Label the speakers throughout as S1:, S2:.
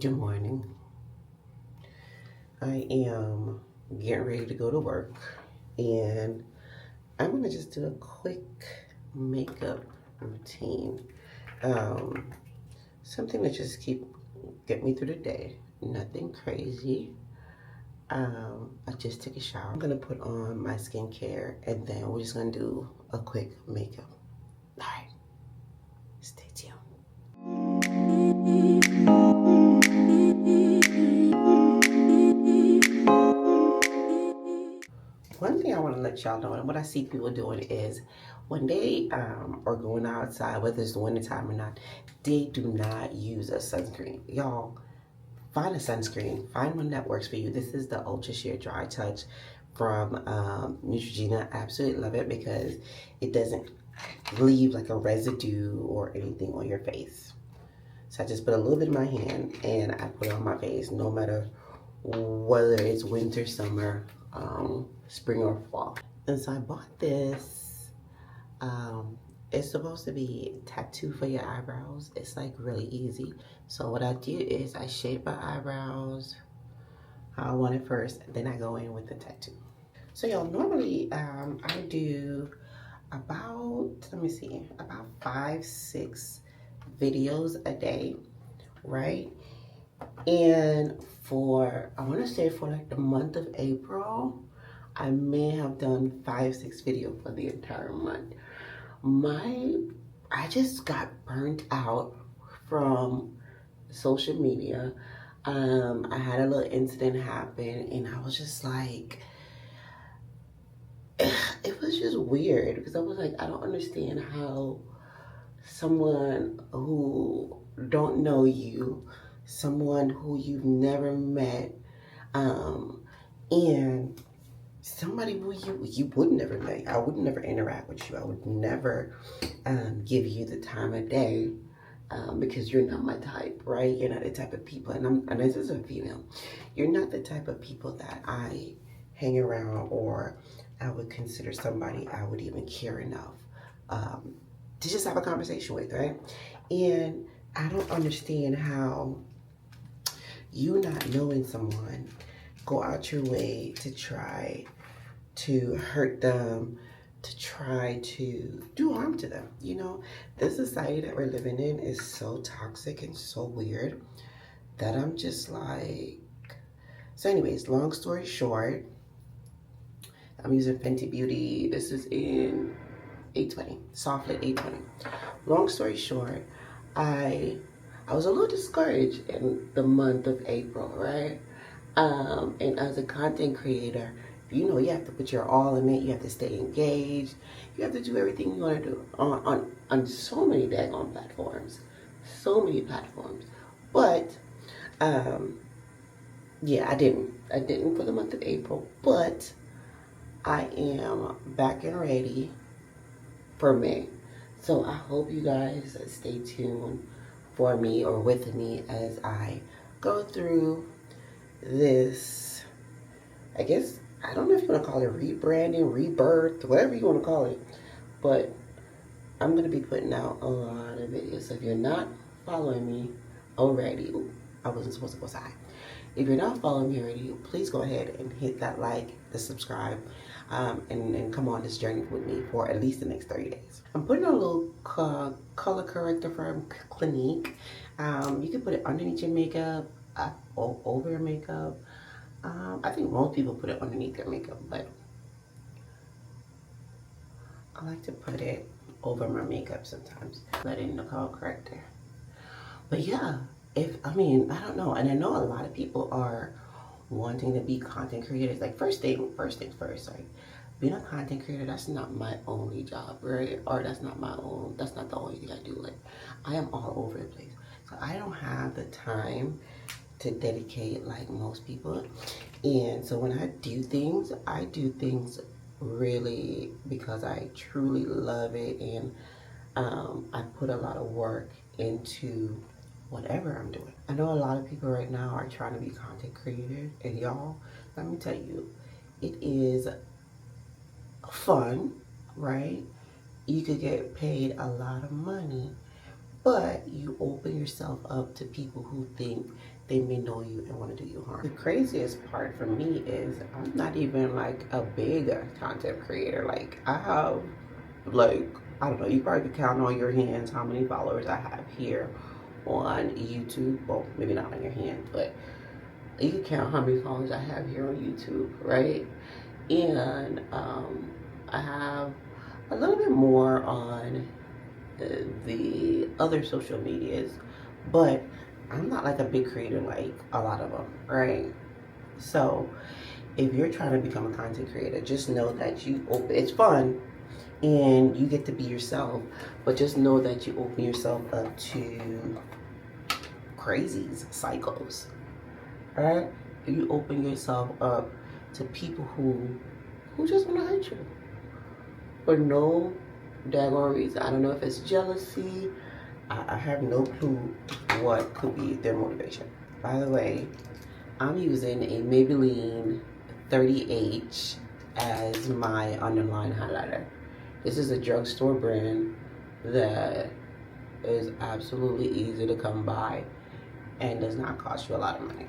S1: Good morning. I am getting ready to go to work and I'm gonna just do a quick makeup routine. Um, Something to just get me through the day. Nothing crazy. I just took a shower. I'm gonna put on my skincare and then we're just gonna do a quick makeup. All right, stay tuned. One thing I want to let y'all know, and what I see people doing is when they are going outside, whether it's the wintertime or not, they do not use a sunscreen. Y'all, find a sunscreen. Find one that works for you. This is the Ultra Sheer Dry Touch from Neutrogena. I absolutely love it because it doesn't leave like a residue or anything on your face. So I just put a little bit in my hand and I put it on my face no matter whether it's winter, summer, spring or fall. And so I bought this. It's supposed to be tattoo for your eyebrows. It's like really easy. So what I do is I shape my eyebrows how I want it first, then I go in with the tattoo. So y'all, normally I do about, let me see, about 5, 6 videos a day, right? And for, I want to say for like the month of April, I may have done 5, 6 videos for the entire month. I just got burnt out from social media. I had a little incident happen and I was just like, it was just weird because I was like, I don't understand how someone who don't know you, someone who you've never met, and somebody who you would never meet. I would never interact with you. I would never give you the time of day because you're not my type, right? You're not the type of people, and this is a female. You're not the type of people that I hang around or I would consider somebody I would even care enough to just have a conversation with, right? And I don't understand how you not knowing someone go out your way to try to hurt them, to try to do harm to them. You know, this society that we're living in is so toxic and so weird that I'm just like, so anyways, long story short, I'm using Fenty Beauty. This is in 820, Soft Lit 820. Long story short, I was a little discouraged in the month of April, right? And as a content creator, you know you have to put your all in it. You have to stay engaged. You have to do everything you want to do on so many daggone platforms, so many platforms. But um, yeah, I didn't for the month of April. But I am back and ready for May. So I hope you guys stay tuned for me or with me as I go through this, I guess, I don't know if you want to call it rebranding, rebirth, whatever you want to call it. But I'm going to be putting out a lot of videos. So if you're not following me already, I wasn't supposed to go outside. If you're not following me already, please go ahead and hit that like, the subscribe, and come on this journey with me for at least the next 30 days. I'm putting on a little color corrector from Clinique. You can put it underneath your makeup, over your makeup. I think most people put it underneath their makeup, but I like to put it over my makeup sometimes. Let in the color corrector. But yeah, I don't know. And I know a lot of people are wanting to be content creators. Like first things first, right? Being a content creator, that's not my only job, right? Or that's not the only thing I do. Like I am all over the place. So I don't have the time to dedicate like most people. And so when I do things really because I truly love it and I put a lot of work into whatever I'm doing. I know a lot of people right now are trying to be content creators, and y'all, let me tell you, it is fun, right? You could get paid a lot of money, but you open yourself up to people who think they may know you and want to do you harm. The craziest part for me is I'm not even like a big content creator. Like I have like, I don't know, you probably could count on your hands how many followers I have here on YouTube. Well, maybe not on your hand, but you can count how many followers I have here on YouTube, right? And I have a little bit more on the other social medias, but I'm not like a big creator like a lot of them, right? So if you're trying to become a content creator, just know that it's fun and you get to be yourself, but just know that you open yourself up to crazies, psychos, right? You open yourself up to people who just want to hurt you for no daggone reason. I don't know if it's jealousy. I have no clue what could be their motivation. By the way, I'm using a Maybelline 30H as my underline highlighter. This is a drugstore brand that is absolutely easy to come by and does not cost you a lot of money.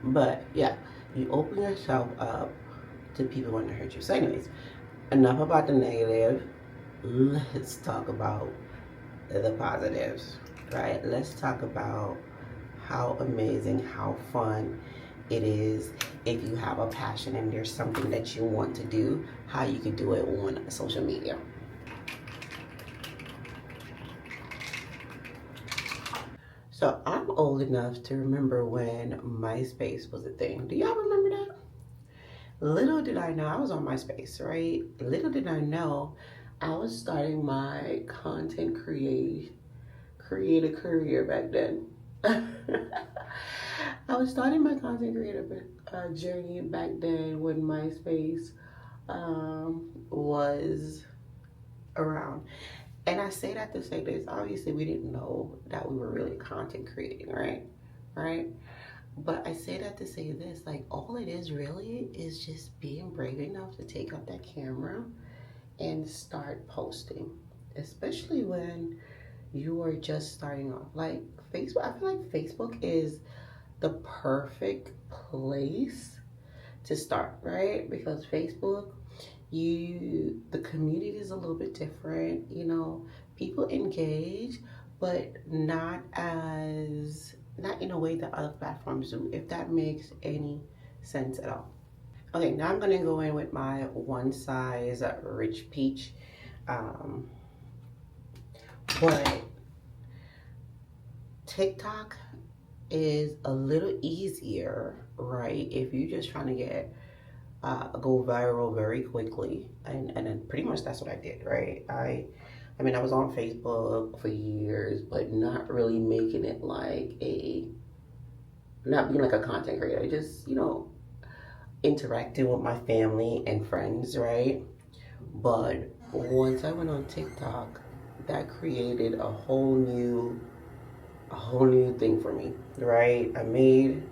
S1: But yeah, you open yourself up to people wanting to hurt you. So anyways, enough about the negative. Let's talk about the positives, right? Let's talk about how amazing, how fun it is if you have a passion and there's something that you want to do, how you can do it on social media. So I'm old enough to remember when MySpace was a thing. Do y'all remember that? Little did I know, I was on MySpace, right? Little did I know I was starting my content creator career back then. I was starting my content creator journey back then when MySpace was around. And I say that to say this, obviously we didn't know that we were really content creating, right? Right? But I say that to say this, like all it is really is just being brave enough to take up that camera and start posting, especially when you are just starting off. Like Facebook, I feel like Facebook is the perfect place to start, right? Because Facebook, the community is a little bit different, you know, people engage, but not in a way that other platforms do, if that makes any sense at all. Okay, now I'm gonna go in with my one size rich peach. But TikTok is a little easier, right? If you're just trying to go viral very quickly, and then pretty much that's what I did, right? I mean, I was on Facebook for years, but not really making it not being like a content creator, just, you know, interacting with my family and friends, right? But once I went on TikTok, that created a whole new thing for me, right? I made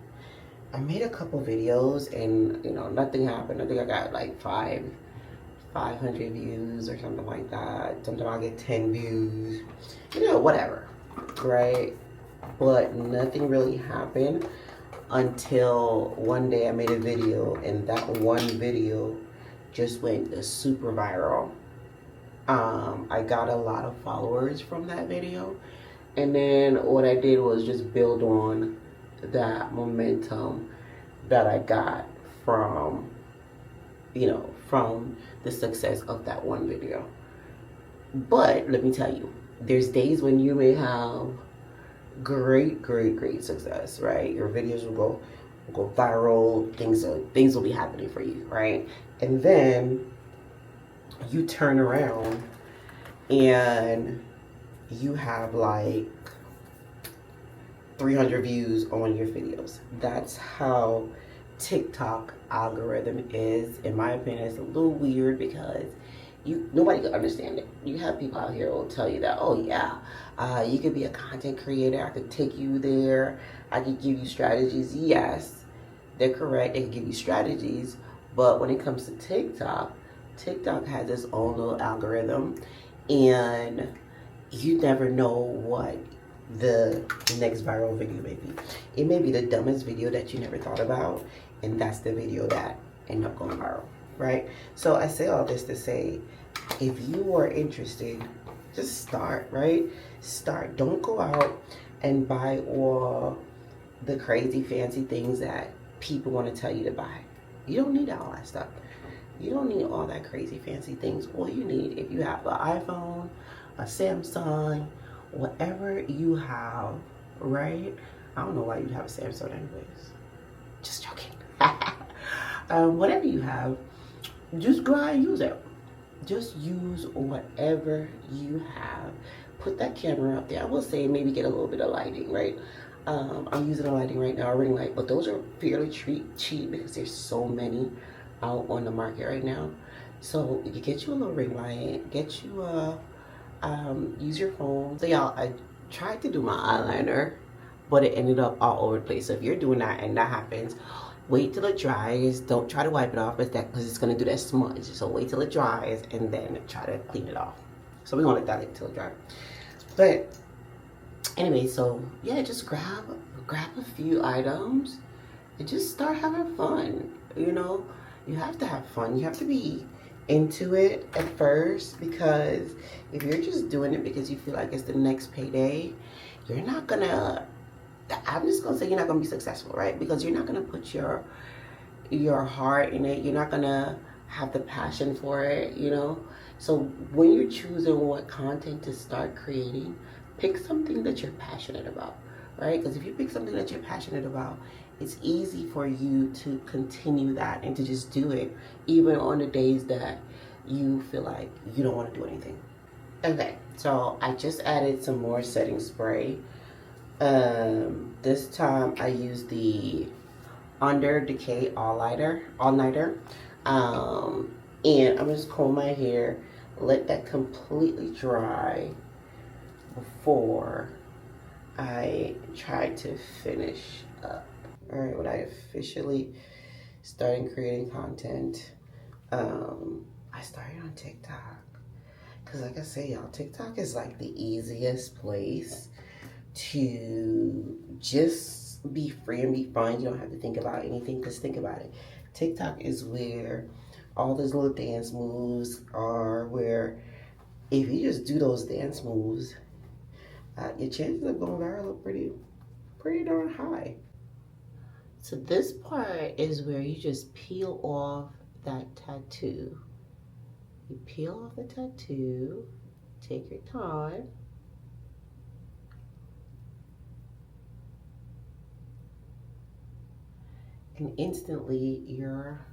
S1: a couple videos and, you know, nothing happened. I think I got like 500 views or something like that. Sometimes I'll get 10 views, you know, whatever, right? But nothing really happened until one day I made a video, and that one video just went super viral. I got a lot of followers from that video, and then what I did was just build on that momentum that I got from, you know, from the success of that one video. But let me tell you, there's days when you may have great success, right? Your videos will go viral, things will be happening for you, right? And then you turn around and you have like 300 views on your videos. That's how TikTok algorithm is. In my opinion, it's a little weird because nobody can understand it. You have people out here who will tell you that, oh yeah, you could be a content creator, I could take you there, I could give you strategies. Yes, they're correct, they can give you strategies, but when it comes to TikTok has its own little algorithm, and you never know what the next viral video may be. It may be the dumbest video that you never thought about, and that's the video that ended up going viral, right? So I say all this to say, if you are interested, just start, right? Start. Don't go out and buy all the crazy fancy things that people want to tell you to buy. You don't need all that stuff. You don't need all that crazy fancy things. All you need, if you have an iPhone, a Samsung, whatever you have, right? I don't know why you'd have a Samsung anyways. Just joking. Whatever you have, just go out and use it. Just use whatever you have. Put that camera up there. I will say maybe get a little bit of lighting, right? I'm using a lighting right now, a ring light, but those are fairly cheap because there's so many out on the market right now. So you get you a little ring light, get you use your phone. So y'all, I tried to do my eyeliner, but it ended up all over the place. So if you're doing that and that happens, wait till it dries. Don't try to wipe it off because it's gonna do that smudge. So wait till it dries and then try to clean it off. So we're gonna let that until it dries. But anyway, so yeah, just grab a few items and just start having fun. You know, you have to have fun. You have to be into it at first, because if you're just doing it because you feel like it's the next payday, you're not gonna, I'm just gonna say you're not gonna be successful, right? Because you're not gonna put your heart in it. You're not gonna have the passion for it, you know? So when you're choosing what content to start creating, pick something that you're passionate about, right? Because if you pick something that you're passionate about, it's easy for you to continue that and to just do it, even on the days that you feel like you don't want to do anything. Okay, so I just added some more setting spray. This time I used the Under Decay All-Nighter. And I'm just comb my hair, let that completely dry before I try to finish up. All right, when I officially started creating content, I started on TikTok. Because like I say, y'all, TikTok is like the easiest place to just be free and be fun. You don't have to think about anything, just think about it. TikTok is where all those little dance moves are, where if you just do those dance moves, your chances of going viral are pretty darn high. So this part is where you just peel off that tattoo. You peel off the tattoo, take your time. And instantly your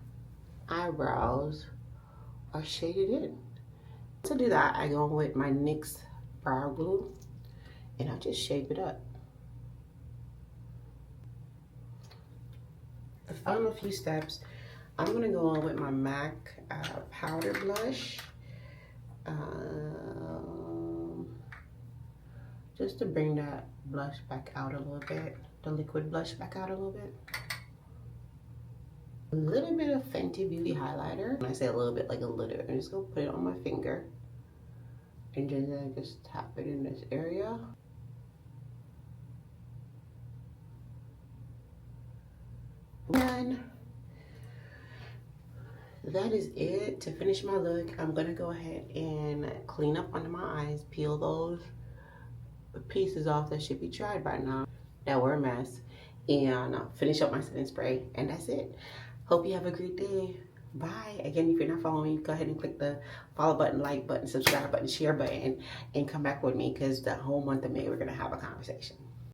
S1: eyebrows are shaded in. To do that, I go with my NYX brow glue and I just shape it up. The final few steps, I'm gonna go on with my MAC powder blush, just to bring that blush back out a little bit, the liquid blush back out a little bit. A little bit of Fenty Beauty highlighter. When I say a little bit, like a little, I'm just gonna put it on my finger and then I just tap it in this area. And that is it to finish my look. I'm gonna go ahead and clean up under my eyes, peel those pieces off that should be dried by now that were a mess, and finish up my setting spray, and that's it. Hope you have a great day. Bye. Again, if you're not following me, go ahead and click the follow button, like button, subscribe button, share button, and come back with me, because the whole month of May we're gonna have a conversation.